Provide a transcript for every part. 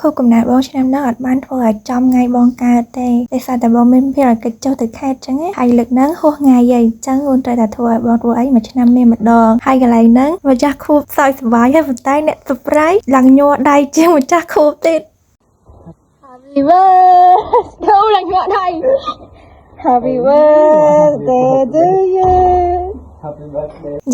ខួបកំណើតបងឆ្នាំហ្នឹងអត់បានធ្វើឲ្យចំថ្ងៃបងកើតទេដោយសារតែបងមានភារកិច្ចចុះទៅខេត្តចឹងហើយលើកហ្នឹងហួសថ្ងៃហីចឹងអូនត្រូវតែធ្វើឲ្យបងធ្វើអីមួយឆ្នាំមានម្ដងហើយកន្លែងហ្នឹងម្ចាស់ខួបសើចសប្បាយហើយប៉ុន្តែអ្នក surprise ឡើងញ័រដៃជាងម្ចាស់ខួបទៀត Happy birthday ឡើងញ័រដៃ Happy birthday to you និ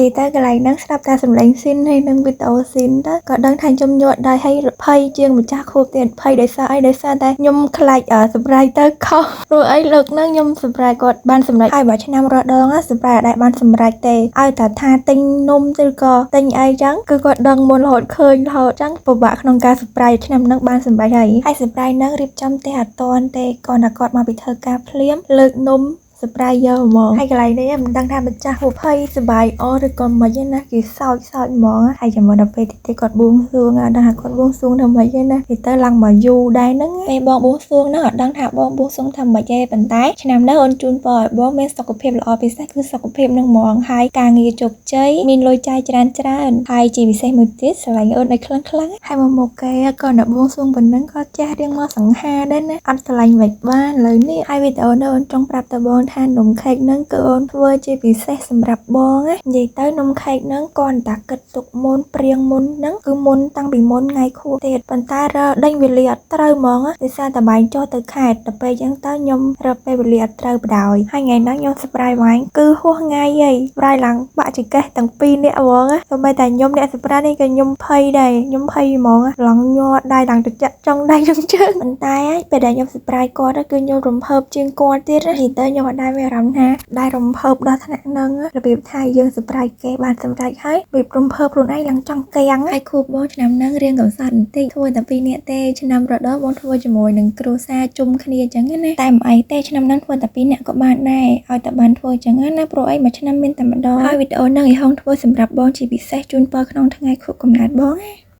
យាយទៅកន្លែងហ្នឹងស្ដាប់តែសំឡេងស៊ីនហើយនឹងវីដេអូស៊ីនទៅក៏ដឹងថាខ្ញុំញ័រដៃហើយភ័យជាងម្ចាស់ខួបទៀតភ័យដោយសារអីដោយសារតែខ្ញុំខ្លាចសម្រេចទៅខុសព្រោះអីលើកហ្នឹងខ្ញុំសម្រេចគាត់បានសម្រេចហើយបើឆ្នាំរដងសម្រេចអត់ដែរបានសម្រេចទេឲ្យតែថាទិញនំឬក៏ទិញអីចឹងគឺគាត់ដឹងមុនរហូតឃើញរហូតចឹងពិបាកក្នុងការសម្រេចឆ្នាំហ្នឹងបានសម្រេចហើយសម្រេចហ្នឹងរៀបចំទេអត់តាន់ទេគាត់ថាគាត់មកពីធ្វើការភ្លាមលើកនំsurprise យកហ្មងហើយកន្លែងនេះមិនដឹងថាម្ចាស់ភ័យសប្បាយអស់ឬក៏មិនទេណាគេសោចហ្មងហើយចាំមើលដល់ពេលទីគាត់បួងសួងដឹងថាគាត់បួងសួងធ្វើម៉េចទេណាគេទៅឡើងមកយូរដែរហ្នឹងពេលបងបួងសួងហ្នឹងអត់ដឹងថាបងបួងសួងធ្វើម៉េចទេប៉ុន្តែឆ្នាំនេះអូនជូនពរឲ្យបងមានសុខភាពល្អពិសេសគឺសុខភាពនឹងហ្មងហើយការងារជោគជ័យមានលុយចាយច្រើនហើយជាពិសេសមួយទៀតស្រឡាញ់អូនឲ្យខ្លាំងហើយមកគេក៏នៅបួងសួងប៉ុណ្ណឹងក៏ចេះរៀងមកសង្ហាដែរណាអត់ស្រឡាញ់មិនបានលើនេះហើយវីដេអូនេះអូនចង់ប្រាប់ទៅបងថានំខេកហ្នឹងគឺអូនធ្វើជាពិសេសសម្រាប់បងណានិយាយទៅនំខេកហ្នឹងគាត់តែគិតទុកមុនព្រៀងមុនហ្នឹងគឺមុនតាំងពីមុនថ្ងៃខួបទៀតប៉ុន្តែដេញវេលាអត់ត្រូវហ្មងដោយសារតែបែងចុះទៅខេត្តទៅពេលអញ្ចឹងទៅខ្ញុំរកពេលវេលាអត់ត្រូវបដ ாய் ហើយថ្ងៃហ្នឹងខ្ញុំ surprise វាញគឺហួសថ្ងៃហី surprise ឡើងបាក់ចង្កេះទាំងពីរនាក់ហ្មងសូម្បីតែខ្ញុំអ្នក surprise នេះក៏ខ្ញុំភ័យដែរខ្ញុំភ័យហ្មងឡើងញ័រដៃឡើងទៅចាក់ចង់ដៃចង់ជើងប៉ុន្តែពេលដែលខ្ញុំ surprise គាត់គឺខ្ញុំរំភើបជាងគាត់ទៀតនិយាយទៅខ្ញុំអត់ដែរមានអារម្មណ៍ថាដែររំភើបដល់ថ្នាក់ហ្នឹងរបៀបថាយើង surprise គេបានសម្រេចហើយវារំភើបខ្លួនឯងឡើងចង់កៀងហើយខួបបងឆ្នាំហ្នឹងរៀងកំសត់បន្តិចធ្វើតែ2នាក់ទេឆ្នាំរដូវបងធ្វើជាមួយនឹងគ្រួសារជុំគ្នាអញ្ចឹងណាតែមិនអីទេឆ្នាំហ្នឹងធ្វើតែ2នាក់ក៏បានដែរឲ្យតែបានធ្វើអញ្ចឹងណាព្រោះអីមួយឆ្នាំមានតែម្ដងហើយវីដេអូហ្នឹងអីហងធ្វើសម្រាប់បងជាពិសេសជូនពរក្នុងថ្ងៃខួបកំណើតបងណា